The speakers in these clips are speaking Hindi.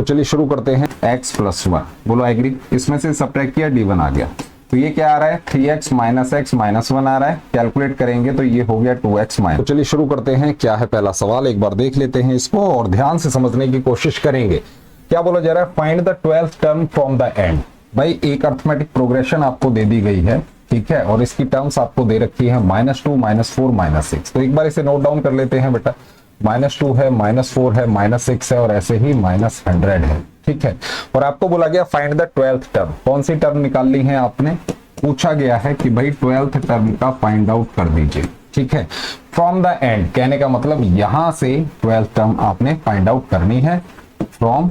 तो चलिए शुरू करते हैं। x प्लस 1, बोलो एग्री। इसमें से सब्ट्रैक्ट किया, d1 आ गया, तो ये क्या आ रहा है 3x माइनस x माइनस 1 आ रहा है। कैलकुलेट करेंगे तो ये हो गया 2x माइनस। तो चलिए शुरू करते हैं। क्या है पहला सवाल, एक बार देख लेते हैं इसको और ध्यान से समझने की कोशिश करेंगे। क्या बोला जा रहा है, find the 12th term from the end. भाई एक अरिथमेटिक प्रोग्रेशन आपको दे दी गई है, ठीक है, और इसकी टर्म्स आपको दे रखी है -2 -4 -6। तो एक बार इसे नोट डाउन कर लेते हैं बेटा। -2 है, -4 है, -6 है और ऐसे ही -100 है, ठीक है। और आपको बोला गया फाइंड द 12th टर्म। कौन सी टर्म निकालनी है आपने, पूछा गया है कि भाई 12th टर्म का फाइंड आउट कर दीजिए, ठीक है। फ्रॉम द एंड कहने का मतलब यहां से 12th टर्म आपने फाइंड आउट करनी है फ्रॉम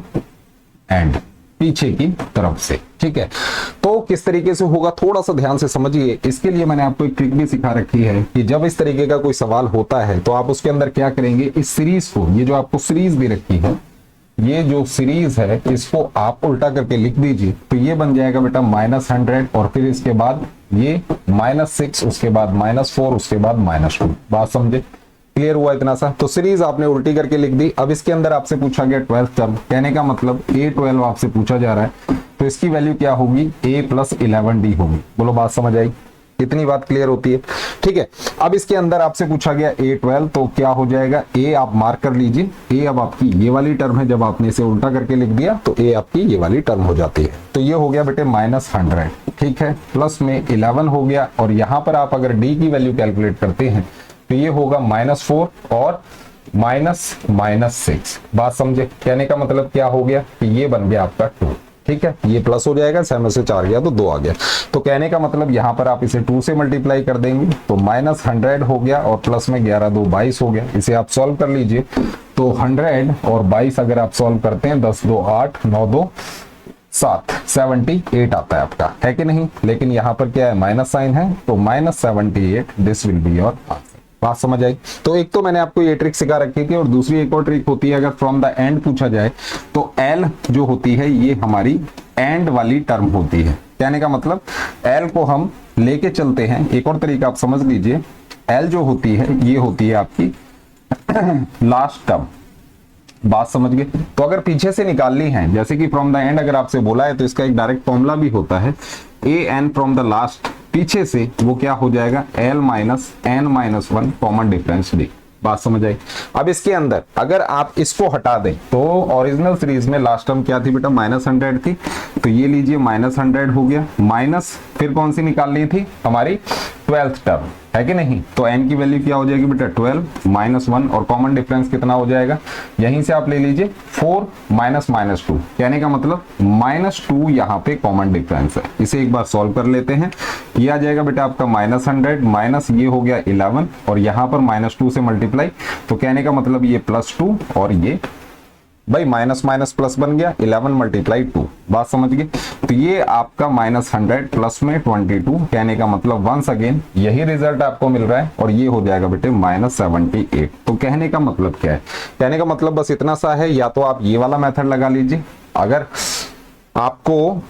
एंड, पीछे की तरफ से, ठीक है। तो किस तरीके से होगा थोड़ा सा ध्यान से समझिए। इसके लिए मैंने आपको एक ट्रिक भी सिखा रखी है कि जब इस तरीके का कोई सवाल होता है तो आप उसके अंदर क्या करेंगे, इस सीरीज को, ये जो आपको सीरीज भी रखी है, ये जो सीरीज है इसको आप उल्टा करके लिख दीजिए। तो ये बन जाएगा बेटा -100 और फिर इसके बाद ये -6, उसके बाद -4, उसके बाद -2। बात समझे, क्लियर हुआ इतना सा। तो सीरीज आपने उल्टी करके लिख दी। अब इसके अंदर आपसे पूछा गया 12th टर्म, कहने का मतलब A12 आपसे पूछा जा रहा है, तो इसकी वैल्यू क्या होगी, A + 11D होगी। बोलो बात समझ आई, इतनी बात क्लियर होती है, ठीक है। अब इसके अंदर आपसे पूछा गया A12, तो क्या हो जाएगा, A आप मार्क कर लीजिए। A अब आपकी ये वाली टर्म है, जब आपने इसे उल्टा करके लिख दिया तो A आपकी ये वाली टर्म हो जाती है। तो ये हो गया बेटे -100, ठीक है, प्लस में 11 हो गया। और यहां पर आप अगर D की वैल्यू कैलकुलेट करते हैं तो ये होगा -4 और -6। बात समझे, कहने का मतलब क्या हो गया कि ये बन गया आपका 2, ठीक है। ये प्लस हो जाएगा, 7 में से 4 गया तो 2 आ गया। तो कहने का मतलब यहां पर आप इसे 2 से मल्टीप्लाई कर देंगे तो -100 हो गया और प्लस में 11 2 22 हो गया। इसे आप सॉल्व कर लीजिए। तो 100 और 22 अगर आप सॉल्व करते हैं, 10 2 8 9 2 7, 78 आता है आपका, है कि नहीं। लेकिन यहां पर क्या है, माइनस साइन है, तो -78 this will be your answer. बात समझ आई। तो एक तो मैंने आपको ये ट्रिक सिखा रखी थी और दूसरी एक और ट्रिक होती है, अगर फ्रॉम द एंड पूछा जाए तो L जो होती है ये हमारी एंड वाली टर्म होती है। कहने का मतलब L को हम लेके चलते हैं। एक और तरीका आप समझ लीजिए, L जो होती है ये होती है आपकी लास्ट टर्म। बात समझ गए। तो अगर पीछे से निकालनी है, जैसे कि फ्रॉम द एंड अगर आपसे बोला है तो इसका एक डायरेक्ट फॉर्मूला भी होता है, AN फ्रॉम द लास्ट, पीछे से वो क्या हो जाएगा L - n-1 common difference D। बात समझ आई। अब इसके अंदर अगर आप इसको हटा दें तो ओरिजिनल सीरीज में लास्ट टर्म क्या थी बेटा, -100 थी, तो ये लीजिए -100 हो गया, माइनस फिर कौन सी निकालनी थी, हमारी 12th टर्म, है कि नहीं। तो n की वैल्यू क्या हो जाएगी बेटा 12 -1 और कॉमन डिफरेंस कितना हो जाएगा, यहीं से आप ले लीजिए 4 -2। कहने का मतलब -2 यहाँ पे कॉमन डिफरेंस है। इसे एक बार सॉल्व कर लेते हैं। ये आ जाएगा बेटा आपका -100 माइनस ये हो गया 11 और यहाँ पर -2 से मल्टीप्लाई, तो कहने का मतलब ये +2 और ये भाई माइनस माइनस प्लस बन गया, 11 × 2। बात समझ गए। तो ये आपका -100 प्लस में 22, कहने का मतलब वंस अगेन यही रिजल्ट आपको मिल रहा है और ये हो जाएगा बेटे -78। तो कहने का मतलब क्या है, कहने का मतलब बस इतना सा है, या तो आप ये वाला मेथड लगा लीजिए, अगर आपको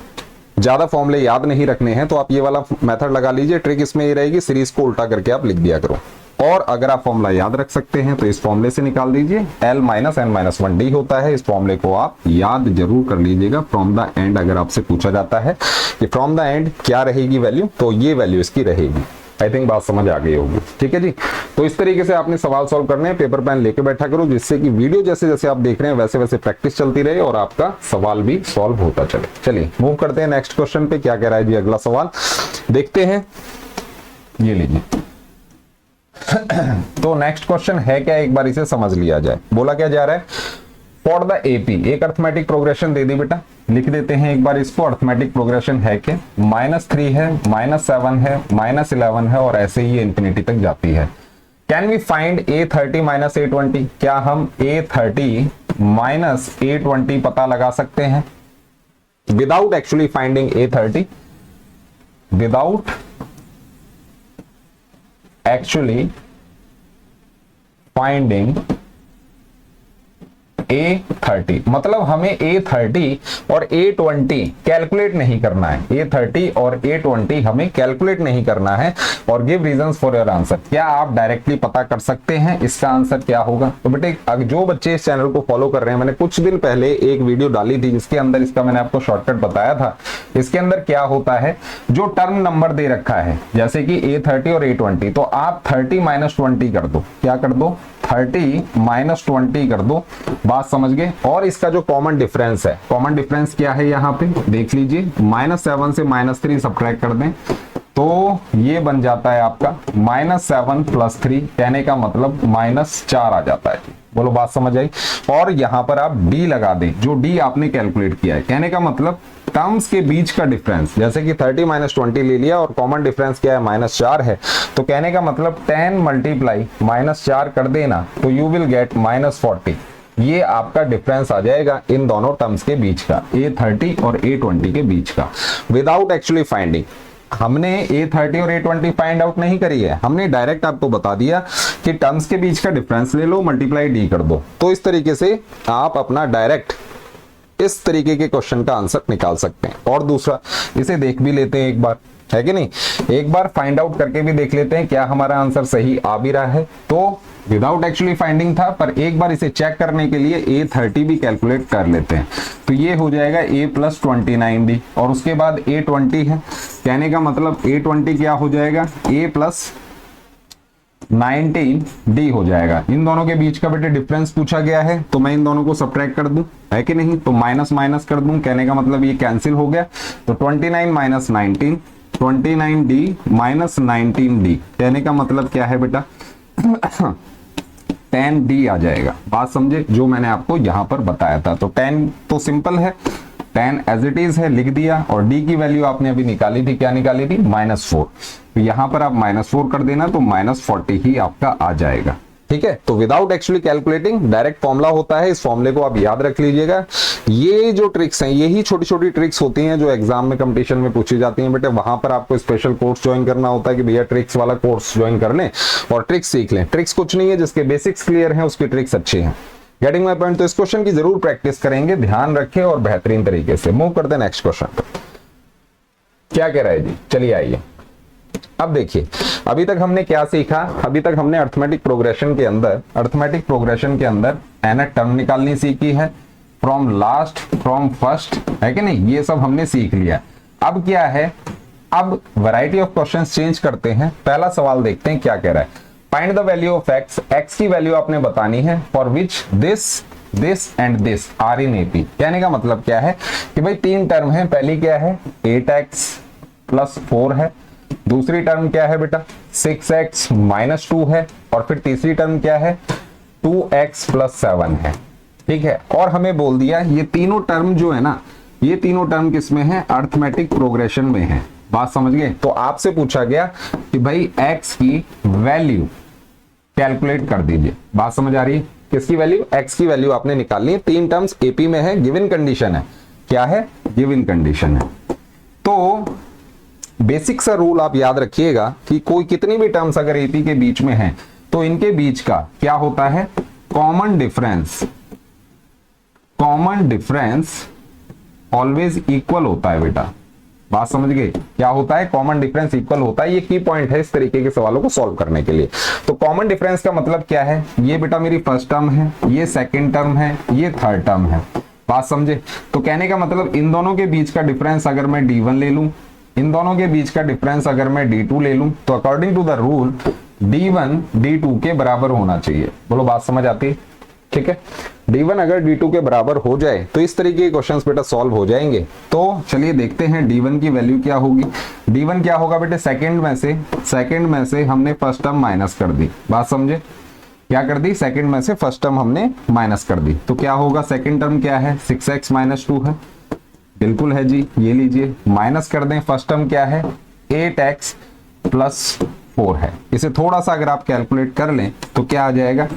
ज्यादा फॉर्मूले याद नहीं रखने हैं तो आप ये वाला मेथड लगा लीजिए। ट्रिक इसमें ये रहेगी, सीरीज को उल्टा करके आप लिख दिया करो। और अगर आप फॉर्मूला याद रख सकते हैं तो इस फॉर्मूले से निकाल दीजिए, L - n-1D होता है। इस फॉर्मूले को आप याद जरूर कर लीजिएगा फ्रॉम द एंड। अगर आपसे पूछा जाता है कि फ्रॉम द एंड क्या रहेगी वैल्यू, तो ये वैल्यू इसकी रहेगी। आई थिंक बात समझ आ गई होगी, ठीक है जी। तो इस तरीके से आपने सवाल सॉल्व करने हैं, पेपर पेन लेके बैठा करो, जिससे कि वीडियो जैसे जैसे आप देख रहे हैं वैसे वैसे प्रैक्टिस चलती रहे और आपका सवाल भी सॉल्व होता चले। चलिए मूव करते हैं नेक्स्ट क्वेश्चन पे। क्या कह रहा है जी अगला सवाल, देखते हैं। ये लीजिए तो नेक्स्ट क्वेश्चन है क्या, एक बार इसे समझ लिया जाए। बोला क्या जा रहा है, फॉर द AP, एक अरिथमेटिक प्रोग्रेशन दे दी बेटा, लिख देते हैं एक बार इसको। अरिथमेटिक प्रोग्रेशन है क्या, -3 है, -7 है, -11 है और ऐसे ही इंफिनिटी तक जाती है। Can we find A30 - A20, क्या हम A30 - A20 पता लगा सकते हैं without actually finding A30, without actually finding A30, मतलब हमें A30 और A20 कैलकुलेट नहीं करना है, A30 और A20 हमें कैलकुलेट नहीं करना है। और give reasons for your answer, क्या आप डायरेक्टली पता कर सकते हैं इसका आंसर क्या होगा? तो बेटे जो बच्चे इस चैनल को फॉलो कर रहे हैं, मैंने कुछ दिन पहले एक वीडियो डाली थी जिसके अंदर इसका मैंने आपको शॉर्टकट बताया था। इसके अंदर क्या होता है, जो टर्म नंबर दे रखा है जैसे कि A30 और A20, तो आप 30 माइनस 20 कर दो। क्या कर दो? 30 माइनस 20 कर दो। बात समझ गए? और इसका जो कॉमन डिफरेंस है, कॉमन डिफरेंस क्या है यहाँ पे देख लीजिए, -7 से -3 सब्ट्रैक्ट कर दें तो ये बन जाता है आपका -7 + 3, कहने का मतलब -4 आ जाता है। बोलो बात समझ आई? और यहां पर आप d लगा दें, जो d आपने कैलकुलेट किया है, कहने का मतलब टर्म्स के बीच का डिफरेंस, जैसे कि 30 माइनस 20 ले लिया और कॉमन डिफरेंस क्या है -4 है, तो कहने का मतलब 10 मल्टीप्लाई -4 कर देना तो यू विल गेट -40। ये आपका डिफरेंस आ जाएगा इन दोनों टर्म्स के बीच का, A30 और A20 के बीच का, विदाउट एक्चुअली फाइंडिंग। हमने A30 और A20 फाइंड आउट नहीं करी है, हमने डायरेक्ट आपको बता दिया कि टर्म्स के बीच का डिफरेंस ले लो, मल्टीप्लाई d कर दो। तो इस तरीके से आप अपना डायरेक्ट इस तरीके के क्वेश्चन का आंसर निकाल सकते हैं। और दूसरा, इसे देख भी लेते हैं एक बार, है कि नहीं, एक बार फाइंड आउट करके भी देख लेते हैं क्या हमारा आंसर सही आ भी रहा है। तो विदाउट एक्चुअली फाइंडिंग था, पर एक बार इसे चेक करने के लिए A30 भी कैलकुलेट कर लेते हैं। तो ये हो जाएगा A + 29D, और उसके बाद A20 है, कहने का मतलब A20 क्या हो जाएगा, A + 19D हो जाएगा। इन दोनों के बीच का बेटे डिफरेंस पूछा गया है, तो मैं इन दोनों को सब्ट्रैक्ट कर दूं, है कि नहीं, तो माइनस माइनस कर दूं, कहने का मतलब ये कैंसिल हो गया। तो 29 - 19, 29D - 19D, कहने का मतलब क्या है बेटा 10D आ जाएगा। बात समझे, जो मैंने आपको यहां पर बताया था। तो 10 तो सिंपल है, 10 एज इट इज है, लिख दिया, और D की वैल्यू आपने अभी निकाली थी, क्या निकाली थी, -4। तो यहां पर आप -4 कर देना तो -40 ही आपका आ जाएगा। ठीक है, तो without actually calculating direct formula होता है, इस फॉर्मूले को आप याद रख लीजिएगा। ये जो ट्रिक्स हैं, यही छोटी छोटी ट्रिक्स होती हैं जो एग्जाम में कंपटीशन में पूछी जाती हैं बेटे। वहां पर आपको स्पेशल कोर्स ज्वाइन करना होता है कि भैया ट्रिक्स वाला कोर्स ज्वाइन कर लें और ट्रिक्स सीख लें। ट्रिक्स कुछ नहीं है, जिसके बेसिक्स क्लियर हैं उसकी ट्रिक्स अच्छी हैं। Getting my point? तो इस क्वेश्चन की जरूर प्रैक्टिस करेंगे, ध्यान रखें और बेहतरीन तरीके से। मूव करते हैं नेक्स्ट क्वेश्चन पर। क्या कह रहा है जी, चलिए आइए। अब देखिए, अभी तक हमने क्या सीखा, अभी तक हमने अर्थमेटिक प्रोग्रेशन के अंदर nth टर्म निकालनी सीखी है, फ्रॉम लास्ट, फ्रॉम फर्स्ट, है कि नहीं, ये सब हमने सीख लिया। अब क्या है, अब वैरायटी ऑफ क्वेश्चंस चेंज करते हैं। पहला सवाल देखते हैं क्या कह रहा है, find the value of x, x की वैल्यू आपने बतानी है, for which this and this are in AP। कहने का मतलब क्या है कि भाई तीन टर्म है, पहली क्या है 8x + 4 है, दूसरी टर्म क्या है बेटा 6x - 2 है, और फिर तीसरी टर्म क्या है 2x + 7 है। ठीक है, और हमें बोल दिया ये तीनों टर्म जो है ना, ये तीनों टर्म किसमें है, अर्थमेटिक प्रोग्रेशन में है। बात समझ गए? तो आपसे पूछा गया कि भाई x की वैल्यू कैलकुलेट कर दीजिए। बात समझ आ रही है? किसकी वैल्यू, x की वैल्यू आपने निकालनी है। तीन टर्म्स AP में है, गिवन कंडीशन है। क्या है, गिवन कंडीशन है। तो बेसिक सा रूल आप याद रखिएगा कि कोई कितनी भी टर्म्स अगर AP के बीच में है तो इनके बीच का क्या होता है, कॉमन डिफरेंस ऑलवेज इक्वल होता है बेटा। बात समझ गए? क्या होता है, कॉमन डिफरेंस इक्वल होता है। ये की पॉइंट है इस तरीके के सवालों को सॉल्व करने के लिए। तो कॉमन डिफरेंस का मतलब क्या है, ये बेटा मेरी फर्स्ट टर्म है, ये सेकंड टर्म है, ये थर्ड टर्म है। बात समझे? तो कहने का मतलब इन दोनों के बीच का डिफरेंस अगर मैं D1 ले लूं, इन दोनों के बीच का डिफरेंस अगर मैं D2 ले लूं, तो according to the rule D1 D2 के बराबर होना चाहिए। बोलो बात समझ आती है? ठीक है, D1 अगर D2 के बराबर हो जाए तो इस तरीके के क्वेश्चंस बेटा सॉल्व हो जाएंगे। तो चलिए देखते हैं D1 की वैल्यू क्या होगी। D1 क्या होगा बेटे, सेकंड में से हमने फर्स्ट टर्म माइनस कर दी। बात समझे? क्या कर दी, सेकंड में से फर्स्ट टर्म हमने माइनस कर दी। तो क्या होगा, सेकंड टर्म क्या है 6x - 2 है, बिल्कुल है जी, ये लीजिए, माइनस कर दें फर्स्ट टर्म क्या है 8x + 4 है। इसे थोड़ा सा अगर आप कैलकुलेट कर लें तो क्या आ जाएगा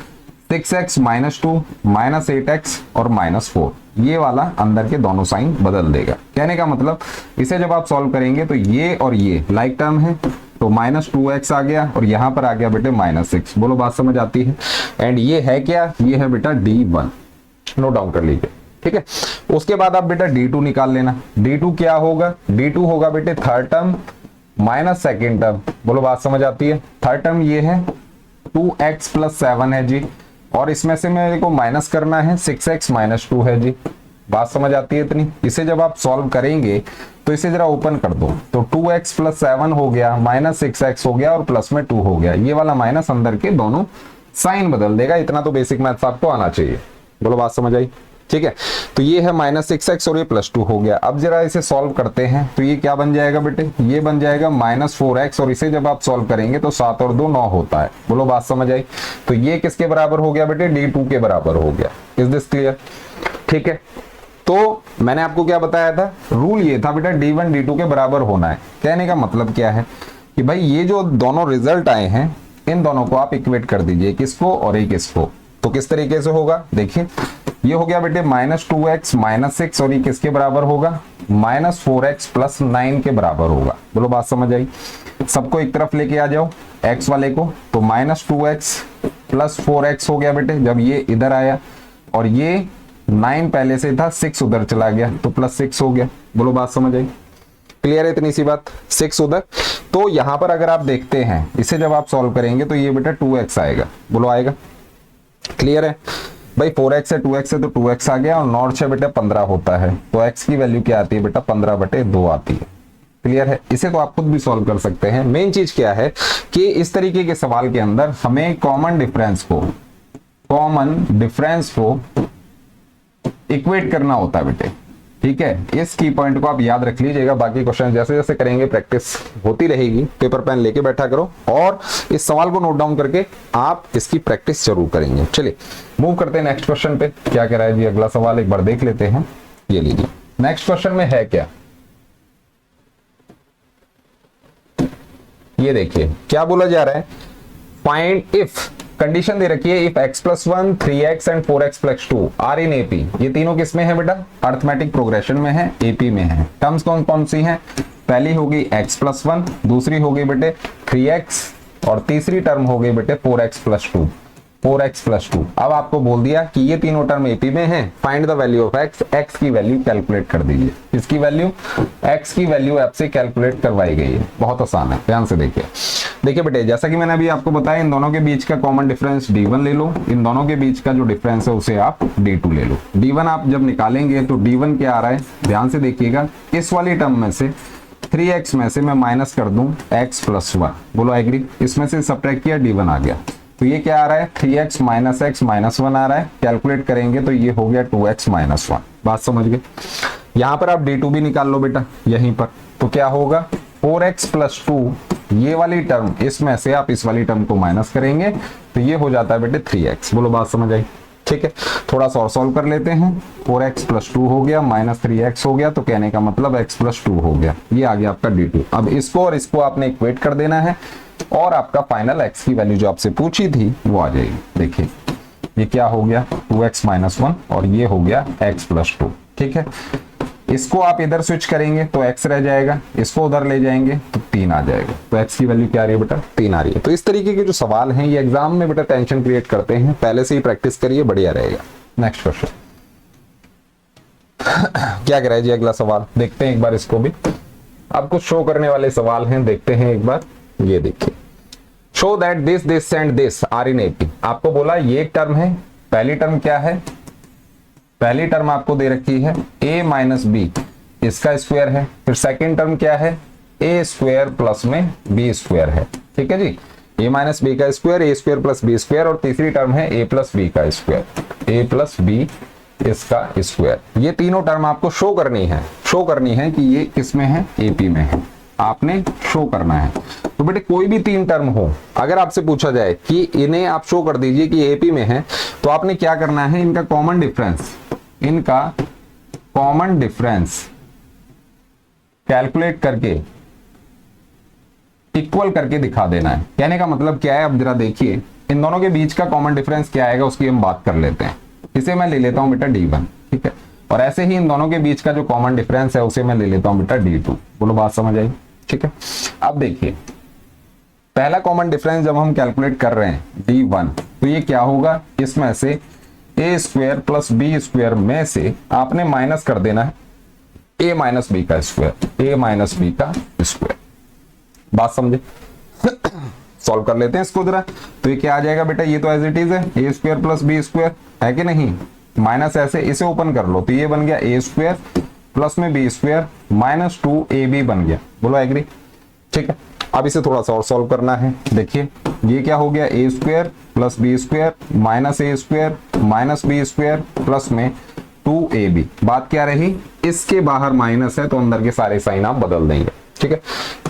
6x - 2 -8x और -4, ये वाला अंदर के दोनों साइन बदल देगा। कहने का मतलब इसे जब आप सॉल्व करेंगे तो ये और ये लाइक टर्म है, तो -2x आ गया और यहां पर आ गया बेटे -6। बोलो बात समझ आती है? एंड ये है क्या, ये है बेटा D1। नोट डाउन कर लीजिए, ठीक है। उसके बाद आप बेटा D2 निकाल लेना। D2 क्या होगा, D2 होगा बेटे third term minus second term. बोलो बात समझ आती है। थर्ड टर्म ये है 2x प्लस 7 है जी, और इसमें से मेरे को माइनस करना है 6x माइनस 2 है जी। बात समझ आती है इतनी। इसे जब आप सॉल्व करेंगे तो इसे जरा ओपन कर दो, तो 2x प्लस 7 हो गया, माइनस 6x हो गया और प्लस में 2 हो गया। ये वाला माइनस अंदर के दोनों साइन बदल देगा। इतना तो बेसिक मैथ्स आपको आना चाहिए। बोलो बात समझ आई, ठीक है। तो ये है माइनस 6x और ये प्लस 2 हो गया। अब जरा इसे सॉल्व करते हैं तो ये क्या बन जाएगा बेटे, ये बन जाएगा माइनस 4x, और इसे जब आप सॉल्व करेंगे तो 7 और 2 9 होता है। बोलो बात समझ आई। तो ये किसके बराबर हो गया बेटे, D2 के बराबर हो गया। इज दिस क्लियर, ठीक है। तो मैंने आपको क्या बताया था, रूल ये था बेटा D1 D2 के बराबर होना है। कहने का मतलब क्या है कि भाई ये जो दोनों रिजल्ट आए हैं इन दोनों को आप इक्वेट कर दीजिए, किसको और एक इसको। तो किस तरीके से होगा, देखिए ये हो गया बेटे माइनस 2x माइनस 6, और ये किसके बराबर होगा, माइनस 4x प्लस 9 के बराबर होगा। बोलो बात समझ आई। सबको एक तरफ लेके आ जाओ x वाले को, तो माइनस 2x प्लस 4x हो गया बेटे जब ये इधर आया, और ये 9 पहले से था, 6 उधर चला गया तो प्लस 6 हो गया। बोलो बात समझ आई। क्लियर है इतनी सी बात, 6 उधर। तो यहां पर अगर आप देखते हैं इसे जब आप सॉल्व करेंगे तो ये बेटा 2x आएगा। बोलो आएगा, क्लियर है भाई। 4x है 2x है तो 2x आ गया, और नॉट से बेटा 15 होता है, तो x की वैल्यू क्या आती है बेटा 15/2 आती है। क्लियर है। इसे तो आप खुद भी सॉल्व कर सकते हैं। मेन चीज क्या है कि इस तरीके के सवाल के अंदर हमें कॉमन डिफरेंस को इक्वेट करना होता है बेटे, ठीक है। इस की पॉइंट को आप याद रख लीजिएगा। बाकी क्वेश्चन जैसे जैसे करेंगे प्रैक्टिस होती रहेगी। पेपर पेन लेके बैठा करो और इस सवाल को नोट डाउन करके आप इसकी प्रैक्टिस जरूर करेंगे। चलिए मूव करते हैं नेक्स्ट क्वेश्चन पे। क्या कह रहा है जी अगला सवाल, एक बार देख लेते हैं। ये लीजिए नेक्स्ट क्वेश्चन में है क्या, ये देखिए क्या बोला जा रहा है। फाइंड इफ, कंडीशन दे रखी है if x plus 1 3x and 4x plus 2 are in AP. ये तीनों किस में है बेटा, अर्थमेटिक प्रोग्रेशन में है, एपी में है। टर्म्स कौन कौन सी हैं, पहली होगी x प्लस 1, दूसरी होगी बेटे 3x, और तीसरी टर्म हो गई बेटे 4x प्लस 2। 4x plus 2। अब आपको बोल दिया कि ये तीनों टर्म एपी में है, find the value of x। x की वैल्यू कैलकुलेट कर दीजिए। इसकी वैल्यू, x की वैल्यू आपसे कैलकुलेट करवाई गई है। बहुत आसान है, ध्यान से देखिए। देखिए बेटे जैसा कि मैंने अभी आपको बताया, इन दोनों के बीच का कॉमन डिफरेंस D1 ले लो, इन दोनों के बीच का जो डिफरेंस है उसे आप D2 ले लो। D1 आप जब निकालेंगे तो D1 क्या आ रहा है, ध्यान से देखिएगा। इस वाली टर्म में से 3x में से मैं माइनस कर दूं x प्लस 1। बोलो एग्री। इसमें से सब्ट्रैक्ट किया, D1 आ गया। तो ये क्या आ रहा है, 3x माइनस x माइनस 1 आ रहा है। कैलकुलेट करेंगे तो ये हो गया 2x माइनस 1। बात समझ गए। यहां पर आप D2 भी निकाल लो बेटा यहीं पर। तो क्या होगा 4x प्लस 2, ये वाली टर्म इसमें से आप इस वाली टर्म को माइनस करेंगे तो ये हो जाता है बेटे 3x। बोलो बात समझ आई, ठीक है। थोड़ा सा और सॉल्व कर लेते हैं। 4x प्लस 2 हो गया, माइनस 3x हो गया, तो कहने का मतलब x प्लस 2 हो गया। ये आ गया आपका D2। अब इसको और इसको आपने इक्वेट कर देना है, और आपका फाइनल x की वैल्यू जो आपसे पूछी थी वो आ जाएगी। देखिए ये क्या हो गया 2x माइनस 1, और ये हो गया x प्लस 2, ठीक है। इसको आप इधर स्विच करेंगे तो x रह जाएगा, इसको उधर ले जाएंगे तो 3 आ जाएगा। तो x की वैल्यू क्या आ रही है बेटा, 3 आ रही है। तो इस तरीके के जो सवाल हैं ये एग्जाम में बेटा टेंशन क्रिएट करते हैं, पहले से ही प्रैक्टिस करिए, बढ़िया रहेगा। नेक्स्ट क्वेश्चन क्या कह रहा है जी अगला सवाल, देखते हैं एक बार इसको भी। अब कुछ शो करने वाले सवाल हैं, देखते हैं एक बार। ये देखिए, show that this this and this are in AP. आपको बोला ये एक टर्म है, पहली टर्म क्या है, पहली टर्म आपको दे रखी है a माइनस बी, इसका स्क्वायर है। फिर सेकेंड टर्म क्या है, a स्क्वायर प्लस में b स्क्वायर है, ठीक है जी। a माइनस बी का square, a square plus b square, और तीसरी टर्म है a प्लस बी का स्क्वायर, a प्लस बी इसका स्क्वायर। ये तीनों टर्म आपको शो करनी है कि ये किसमें है, एपी में है। आपने शो करना है। तो बेटे कोई भी 3 टर्म हो, अगर आपसे पूछा जाए कि इन्हें आप शो कर दीजिए कि एपी में है, तो आपने क्या करना है, इनका कॉमन डिफरेंस कैलकुलेट करके इक्वल करके दिखा देना है। कहने का मतलब क्या है, अब जरा देखिए इन दोनों के बीच का कॉमन डिफरेंस क्या आएगा उसकी हम बात कर लेते हैं। इसे मैं ले लेता हूं बेटा D1, ठीक है। और ऐसे ही इन दोनों के बीच का जो कॉमन डिफरेंस है उसे मैं ले लेता हूं बेटा D2। बोलो बात समझ आई, ठीक है। अब देखिए पहला कॉमन डिफरेंस जब हम कैलकुलेट कर रहे हैं D1, तो ये क्या होगा, इसमें से ए स्क्वायर प्लस बी स्क्वायर में से आपने माइनस कर देना है ए माइनस बी का स्क्वायर, ए माइनस बी का स्क्वायर। बात समझे? सॉल्व कर लेते हैं इसको जरा। तो ये क्या आ जाएगा बेटा, ये तो एज इट इज है, ए स्क्वायर प्लस बी स्क्वायर है कि नहीं, माइनस ऐसे इसे ओपन कर लो तो ये बन गया ए स्क्वायर प्लस में बी स्क्वायर माइनस 2ab बन गया। बोलो एग्री? ठीक है, अब इसे थोड़ा सा और सॉल्व करना है। देखिए ये क्या हो गया, A square plus B square minus A square minus B square plus में 2ab। बात क्या रही, इसके बाहर माइनस है तो अंदर के सारे साइन आप बदल देंगे। ठीक है,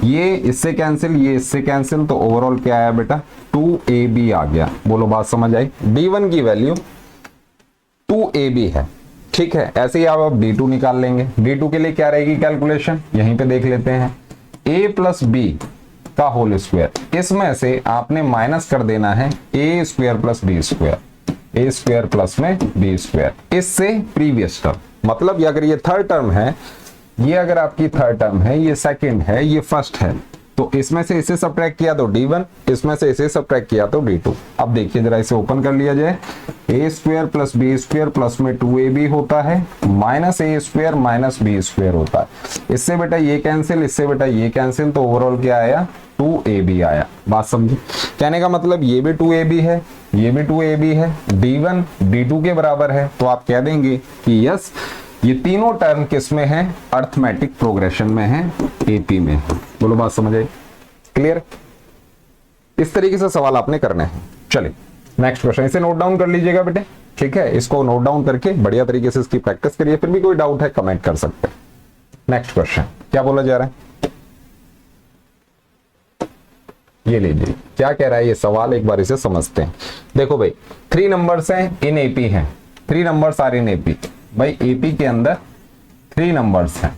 ये इससे कैंसिल, ये इससे कैंसिल, तो ओवरऑल क्या आया बेटा, 2ab आ गया। बोलो बात समझ आई? d1 की वैल्यू 2ab है। ठीक है, ऐसे ही आप d2 निकाल लेंगे। d2 के लिए क्या रहेगी कैलकुलेशन, यहीं पे देख लेते हैं। a प्लस बी का होल स्क्वायर, इसमें से आपने माइनस कर देना है ए स्क्वायर प्लस बी स्क्वायर, ए स्क्वायर प्लस में बी स्क्वायर, इससे प्रीवियस टर्म। मतलब ये अगर ये थर्ड टर्म है, ये अगर आपकी थर्ड टर्म है, ये सेकंड है, ये फर्स्ट है, तो इसमें से इसे सब्ट्रैक्ट किया तो d1, इसमें से इसे सब्ट्रैक्ट किया तो d2। अब देखिए जरा इसे ओपन कर लिया जाए, A square plus B square plus में 2ab होता है minus A square minus B square होता है। इससे बेटा ये कैंसिल, इससे बेटा ये कैंसिल, तो ओवरऑल क्या आया, 2ab आया। बात समझी? कहने का मतलब ये भी 2ab है, ये भी 2ab है, d1 d2 के बराबर है, तो आप कह देंगे कि यस ये तीनों टर्म किस में है, अर्थमेटिक प्रोग्रेशन में है, एपी में है। बोलो बात समझ आई? क्लियर? इस तरीके से सवाल आपने करने हैं। चलिए नेक्स्ट क्वेश्चन, इसे नोट डाउन कर लीजिएगा बेटे। ठीक है, इसको नोट डाउन करके बढ़िया तरीके से इसकी प्रैक्टिस करिए, फिर भी कोई डाउट है कमेंट कर सकते हैं। नेक्स्ट क्वेश्चन क्या बोला जा रहा है, ये लीजिए क्या कह रहा है ये सवाल, एक बार इसे समझते हैं। देखो भाई 3 नंबर्स हैं इन एपी हैं, 3 नंबर्स आर इन एपी। भाई एपी के अंदर 3 नंबर्स हैं।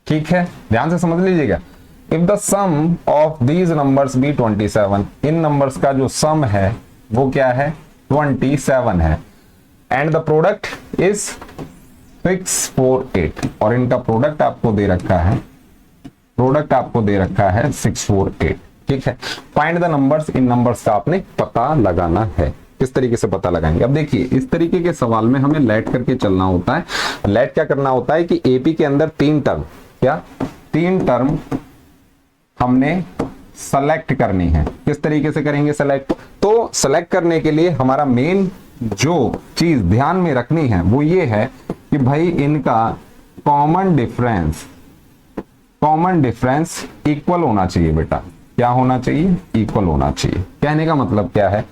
ठीक है, ध्यान से समझ लीजिएगा। If the sum of these numbers be 27, इन नंबर्स का जो सम है वो क्या है, 27 है, एंड द प्रोडक्ट इज 648, और इनका प्रोडक्ट आपको दे रखा है, प्रोडक्ट आपको दे रखा है 648। ठीक है, find the numbers, in numbers का आपने पता लगाना है। किस तरीके से पता लगाएंगे, अब देखिए इस तरीके के सवाल में हमें लेट करके चलना होता है। लेट क्या करना होता है कि एपी के अंदर 3 टर्म, क्या 3 टर्म हमने सेलेक्ट करनी है। किस तरीके से करेंगे सेलेक्ट, तो सेलेक्ट करने के लिए हमारा मेन जो चीज ध्यान में रखनी है वो ये है कि भाई इनका कॉमन डिफरेंस इक्वल होना चाहिए बेटा। क्या होना चाहिए, इक्वल होना चाहिए। कहने का मतलब क्या है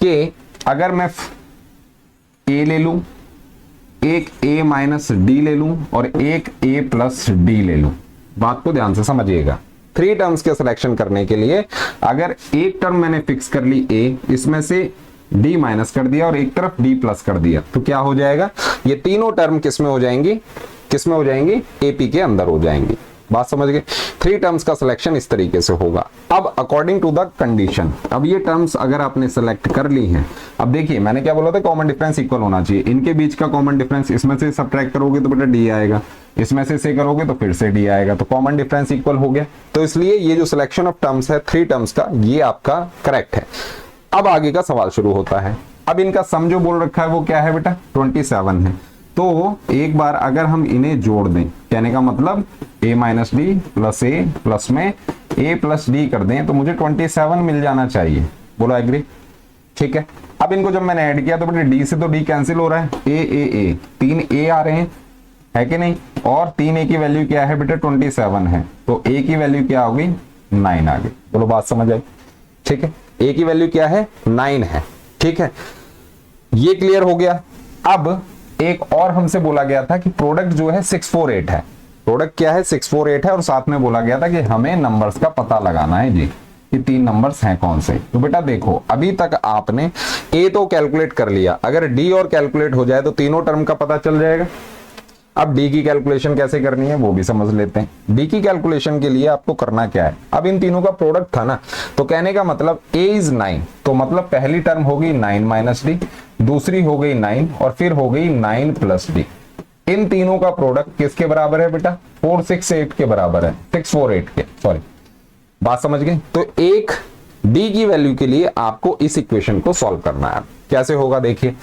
कि अगर मैं a ले लूं, एक a माइनस डी ले लूं और एक a प्लस डी ले लूं, बात को ध्यान से समझिएगा। 3 टर्म्स के सिलेक्शन करने के लिए अगर एक टर्म मैंने फिक्स कर ली a, इसमें से d माइनस कर दिया और एक तरफ d प्लस कर दिया, तो क्या हो जाएगा, ये तीनों टर्म किस में हो जाएंगी, किस में हो जाएंगी, एपी के अंदर हो जाएंगी। बात समझ गए? 3 टर्म्स का सिलेक्शन इस तरीके से होगा। अब अकॉर्डिंग टू द कंडीशन, अब ये टर्म्स अगर आपने सेलेक्ट कर ली हैं, अब देखिए मैंने क्या बोला था, कॉमन डिफरेंस इक्वल होना चाहिए। इनके बीच का कॉमन डिफरेंस, इसमें से सब्ट्रैक्ट करोगे तो बेटा डी आएगा, इसमें से करोगे तो फिर से डी आएगा, तो कॉमन डिफरेंस इक्वल हो गया। तो इसलिए ये जो सिलेक्शन ऑफ टर्म्स है 3 टर्म्स का, ये आपका करेक्ट है। अब आगे का सवाल शुरू होता है। अब इनका सम जो बोल रखा है वो क्या है बेटा, 27 है। तो एक बार अगर हम इन्हें जोड़ दें, कहने का मतलब a minus D plus A plus में a प्लस डी कर दें, तो मुझे 27 मिल जाना चाहिए। बोलो एग्री? ठीक है, अब इनको जब मैंने ऐड किया तो बेटे d से तो d कैंसिल हो रहा है, a 3 a आ रहे हैं, है कि नहीं, और 3a की वैल्यू क्या है बेटे 27 है, तो a की वैल्यू क्या होगी 9 आ गई। बोलो बात समझ आई? ठीक है, a की वैल्यू क्या है 9 है। ठीक है, ये क्लियर हो गया। अब एक और हमसे बोला गया था कि प्रोडक्ट जो है 648 है, प्रोडक्ट क्या है 648 है, और साथ में बोला गया था कि हमें नंबर्स का पता लगाना है जी, कि 3 नंबर्स हैं कौन से। तो बेटा देखो अभी तक आपने ए तो कैलकुलेट कर लिया, अगर डी और कैलकुलेट हो जाए तो तीनों टर्म का पता चल जाएगा। अब डी की कैलकुलेशन कैसे करनी है वो भी समझ लेते हैं। डी की कैलकुलेशन के लिए आपको करना क्या है, अब इन तीनों का प्रोडक्ट था ना, तो कहने का मतलब a इज 9, तो मतलब पहली टर्म होगी 9 माइनस डी, दूसरी हो गई 9 और फिर हो गई 9 प्लस डी। इन तीनों का प्रोडक्ट किसके बराबर है बेटा, 468 के बराबर है, 648 के, सॉरी। बात समझ गए? तो एक डी की वैल्यू के लिए आपको इस इक्वेशन को सॉल्व करना है। कैसे होगा देखिए,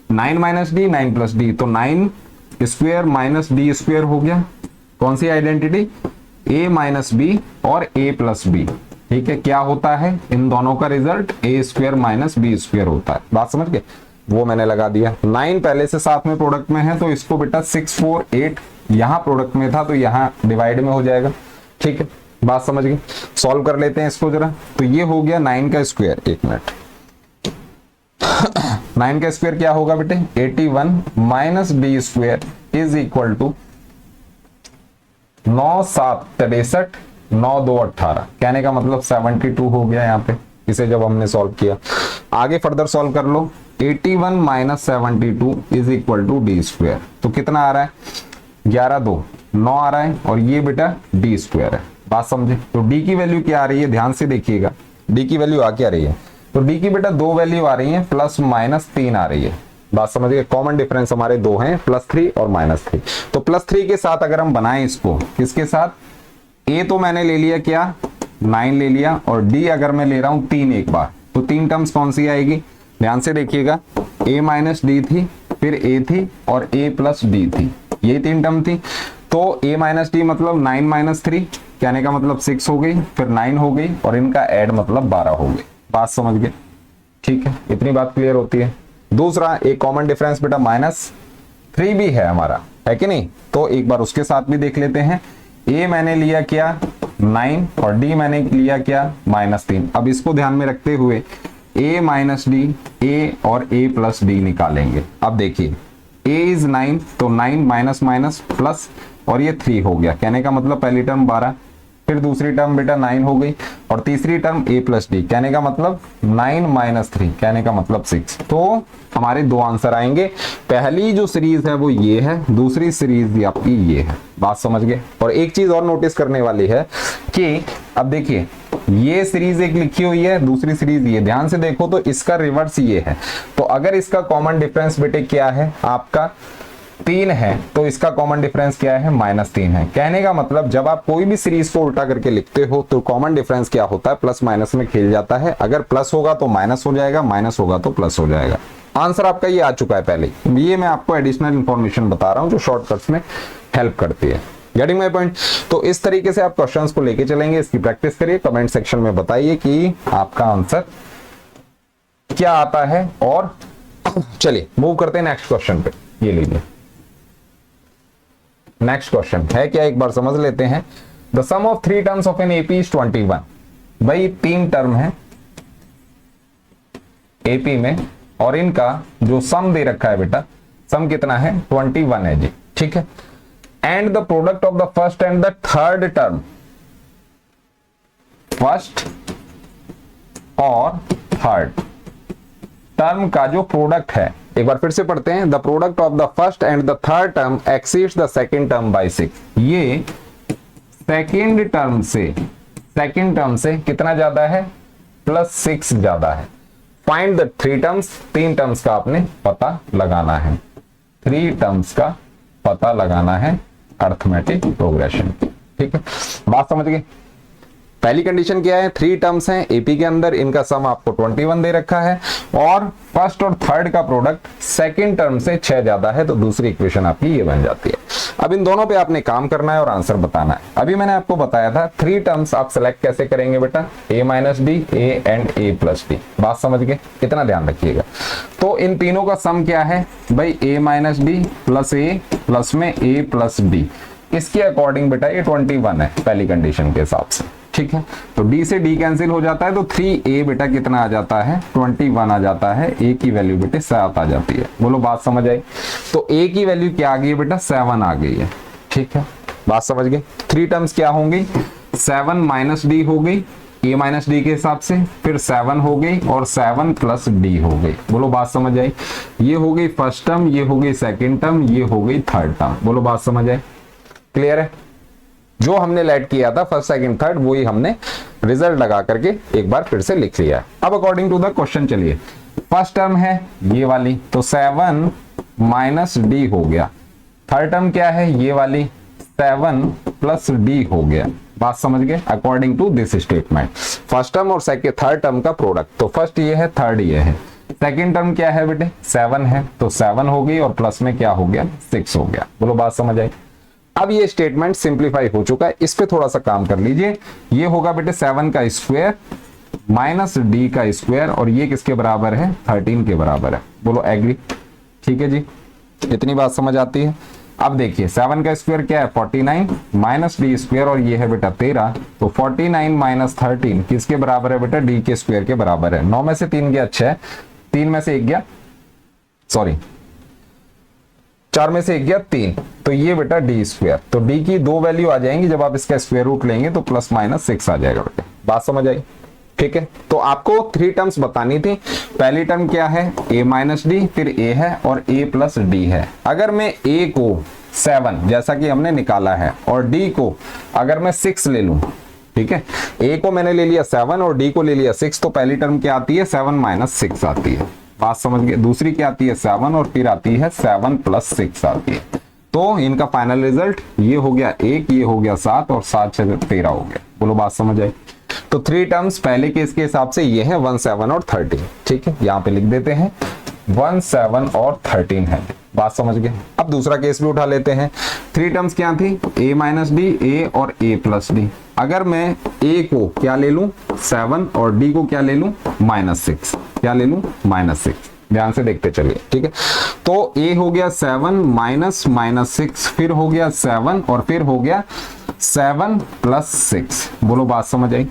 9 माइनस डी 9 प्लस डी, तो 9 स्क्वायर माइनस डी स्क्वायर हो गया। कौन सी आइडेंटिटी? a माइनस बी और a प्लस बी। ठीक है, क्या होता है इन दोनों का result? a square minus B square होता है। बात समझ गए? वो मैंने लगा दिया। 9 पहले से साथ में प्रोडक्ट में है तो इसको बेटा 6 4 8 यहाँ प्रोडक्ट में था तो यहाँ डिवाइड में हो जाएगा। ठीक है, बात समझ गए? सॉल्व कर लेते हैं इसको जरा। तो ये हो गया 9 का स्क्वायर, एक मिनट 9 का स्क्वायर क्या होगा बेटे? 81 minus d square is equal to 9 7 63 9 2 18। कहने का मतलब 72 हो गया यहाँ पे, इसे जब हमने सॉल्व किया। आगे फर्दर सॉल्व कर लो। 81 minus 72 is equal to d square, तो कितना आ रहा है? 11 2 9 आ रहा है और ये बेटा डी स्क्वायर है। बात समझे? तो डी की वैल्यू क्या आ रही है? ध्यान से देखिएगा, डी की वैल्यू आ क्या रही है? तो डी की बेटा दो वैल्यू आ रही है, प्लस माइनस 3 आ रही है। बात समझिए, कॉमन डिफरेंस हमारे दो हैं, +3 और -3। तो +3 के साथ अगर हम बनाएं इसको, किसके साथ? ए तो मैंने ले लिया क्या? 9 ले लिया, और डी अगर मैं ले रहा हूं 3 एक बार, तो 3 टर्म्स कौन सी आएगी? ध्यान से देखिएगा, a माइनस डी थी, फिर a थी और a प्लस डी थी, ये 3 टर्म थी। तो a माइनस डी मतलब 9 माइनस 3, कहने का मतलब 6 हो गई, फिर 9 हो गई और इनका ऐड मतलब 12 हो गई। बात समझ गए? ठीक है, इतनी बात क्लियर होती है। दूसरा एक कॉमन डिफरेंस बेटा -3 भी है हमारा, है कि नहीं? तो एक बार उसके साथ भी देख लेते हैं। a मैंने लिया क्या? 9 और d मैंने लिया क्या? -3। अब इसको ध्यान में रखते हुए a माइनस डी, a और a प्लस डी निकालेंगे। अब देखिए a इज 9, तो 9 माइनस माइनस प्लस और ये 3 हो गया, कहने का मतलब पहली टर्म 12, फिर दूसरी टर्म बेटा 9 हो गई और तीसरी टर्म a प्लस डी, कहने का मतलब 9 माइनस 3, कहने का मतलब 6। तो हमारे दो आंसर आएंगे। पहली जो सीरीज है वो ये है, दूसरी सीरीज आपकी ये है। बात समझ गए? और एक चीज और नोटिस करने वाली है कि अब देखिए ये सीरीज एक लिखी हुई है, दूसरी सीरीज ये, ध्यान से देखो तो इसका रिवर्स ये है। तो अगर इसका कॉमन डिफरेंस बेटे क्या है आपका? 3 है, तो इसका कॉमन डिफरेंस क्या है? -3 है। कहने का मतलब जब आप कोई भी सीरीज को उल्टा करके लिखते हो तो कॉमन डिफरेंस क्या होता है? प्लस माइनस में खेल जाता है। अगर प्लस होगा तो माइनस हो जाएगा, माइनस होगा तो प्लस हो जाएगा। आंसर आपका ये आ चुका है पहले। ये मैं आपको एडिशनल इंफॉर्मेशन बता रहा हूं जो शॉर्टकट्स में हेल्प करती है। Getting my point? तो इस तरीके से आप क्वेश्चंस को लेके चलेंगे, इसकी प्रैक्टिस करिए, कमेंट सेक्शन में बताइए कि आपका आंसर क्या आता है। और चलिए मूव करते हैं नेक्स्ट क्वेश्चन पे। ये लीजिए नेक्स्ट क्वेश्चन है क्या, एक बार समझ लेते हैं। The sum of 3 terms of an AP is 21। भाई 3 टर्म है एपी में और इनका जो सम दे रखा है बेटा, सम कितना है? 21 है जी। ठीक है, and the product of the first and the third term, first और थर्ड टर्म का जो प्रोडक्ट है, एक बार फिर से पढ़ते हैं। The product of the first and the third term exceeds the second term by 6। ये सेकंड टर्म से कितना ज्यादा है? +6 ज्यादा है। फाइंड द 3 टर्म्स, 3 टर्म्स का आपने पता लगाना है। 3 टर्म्स का पता लगाना है अर्थमेटिक प्रोग्रेशन। ठीक है, बात समझ गए? पहली कंडीशन क्या है? 3 टर्म्स हैं एपी के अंदर, इनका सम आपको 21 दे रखा है और फर्स्ट और थर्ड का प्रोडक्ट सेकंड टर्म से 6 ज्यादा है, तो दूसरी इक्वेशन आपकी ये बन जाती है। अब इन दोनों पे आपने काम करना है और आंसर बताना है। अभी मैंने आपको बताया था 3 टर्म्स आप सिलेक्ट कैसे करेंगे बेटा? a minus D, a and a plus D. बात समझ गए? इतना ध्यान रखिएगा। तो इन तीनों का सम क्या है भाई? a minus D plus a plus में a प्लस डी। इसके अकॉर्डिंग बेटा ये 21 है पहली कंडीशन के हिसाब से। ठीक है, तो d से d कैंसिल हो जाता है, तो 3a बेटा कितना आ जाता है? 21 आ जाता है। a की वैल्यू बेटे 7 आ जाती है। बोलो बात समझ आई? तो a की वैल्यू क्या आ गई है बेटा? 7 आ गई है। ठीक है, बात समझ गए? 3 टर्म्स क्या होंगी? 7 माइनस डी हो गई a माइनस डी के हिसाब से, फिर 7 हो गई और 7 प्लस डी हो गई। बोलो बात समझ आई? ये हो गई फर्स्ट टर्म, ये हो गई सेकेंड टर्म, ये हो गई थर्ड टर्म। बोलो बात समझ आई? क्लियर है? जो हमने लेट किया था फर्स्ट सेकंड थर्ड, वही हमने रिजल्ट लगा करके एक बार फिर से लिख लिया। अब अकॉर्डिंग टू द क्वेश्चन चलिए, फर्स्ट टर्म है ये वाली, तो 7 माइनस डी हो गया। थर्ड टर्म क्या है? ये वाली 7 प्लस डी हो गया। बात समझ गए? According to this statement first term और सेकंड थर्ड टर्म का प्रोडक्ट, तो फर्स्ट ये है, थर्ड ये है। सेकंड टर्म क्या है बेटे 7 है, तो 7 हो गई और प्लस में क्या हो गया 6 हो गया। बोलो बात समझ आई। अब ये स्टेटमेंट सिंप्लीफाई हो चुका है, इस पे थोड़ा सा काम कर लीजिए। ये होगा बेटे 7 का स्क्वायर माइनस डी का स्क्वायर, और ये किसके बराबर है 13 के बराबर है। बोलो एग्री। ठीक है जी, इतनी बात समझ आती है। अब देखिए 7 का स्क्वायर क्या है 49 माइनस डी स्क्वायर, और ये है बेटा 13, तो 49 माइनस 13 किसके बराबर है बेटा डी के स्क्वायर के बराबर है। 9 में से 3 गया 6, 3 में से 1 गया, सॉरी 4 में से 1 गया 3, तो ये बेटा डी स्क्वायर, तो डी की 2 वैल्यू आ जाएंगी, जब आप इसका स्क्वायर रूट लेंगे तो प्लस माइनस 6 आ जाएगा बेटा। बात समझ आई। ठीक है, तो आपको 3 टर्म्स बतानी थी। पहली टर्म क्या है a माइनस डी, फिर a है और a प्लस डी है। अगर मैं a को 7 जैसा कि हमने निकाला है और d को अगर मैं 6 ले लूं, ठीक है, a को मैंने ले लिया 7 और d को ले लिया 6, तो पहली टर्म क्या आती है 7 माइनस 6 आती है। बात समझ गए। दूसरी क्या आती है 7 और फिर आती है 7 प्लस 6 आती है। तो इनका फाइनल रिजल्ट ये हो गया 1, ये हो गया 7 और 7 6 13 हो गया। बोलो बात समझ आई। तो 3 टर्म्स पहले केस के हिसाब से ये है 1 7 और 13। ठीक है, यहाँ पे लिख देते हैं 1 7 और 13 है। बात समझ गए। अब दूसरा केस भी उठा लेते हैं। 3 टर्म्स क्या थी a माइनस डी, a और a प्लस डी। अगर मैं a को क्या ले लूं 7 और d को क्या ले लूं -6, क्या ले लूं -6। ध्यान से देखते चलिए। ठीक है, तो a हो गया 7 माइनस -6, फिर हो गया 7 और फिर हो गया 7 प्लस 6। बोलो बात समझ आई।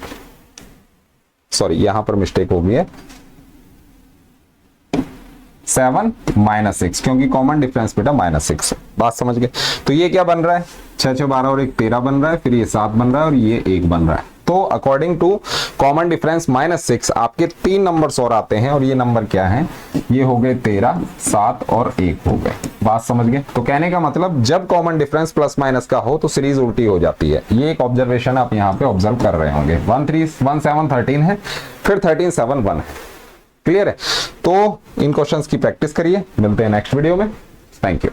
सॉरी यहां पर मिस्टेक हो गई है, 7 माइनस 6, क्योंकि कॉमन डिफरेंस बेटा -6। बात समझ गए। तो ये क्या बन रहा है 6 6 12 और 1 13 बन रहा है, फिर ये 7 बन रहा है और ये 1 बन रहा है। तो अकॉर्डिंग टू कॉमन डिफरेंस -6 आपके 3 नंबर्स और आते हैं, और ये नंबर क्या है, ये हो गए 13, 7 और 1 हो गए। बात समझ गए। तो कहने का मतलब जब कॉमन डिफरेंस प्लस माइनस का हो तो सीरीज उल्टी हो जाती है। ये एक ऑब्जर्वेशन आप यहाँ पे ऑब्जर्व कर रहे होंगे। 1 7 13 है, फिर 13 7 1 है। क्लियर है। तो इन क्वेश्चंस की प्रैक्टिस करिए। मिलते हैं नेक्स्ट वीडियो में। Thank you.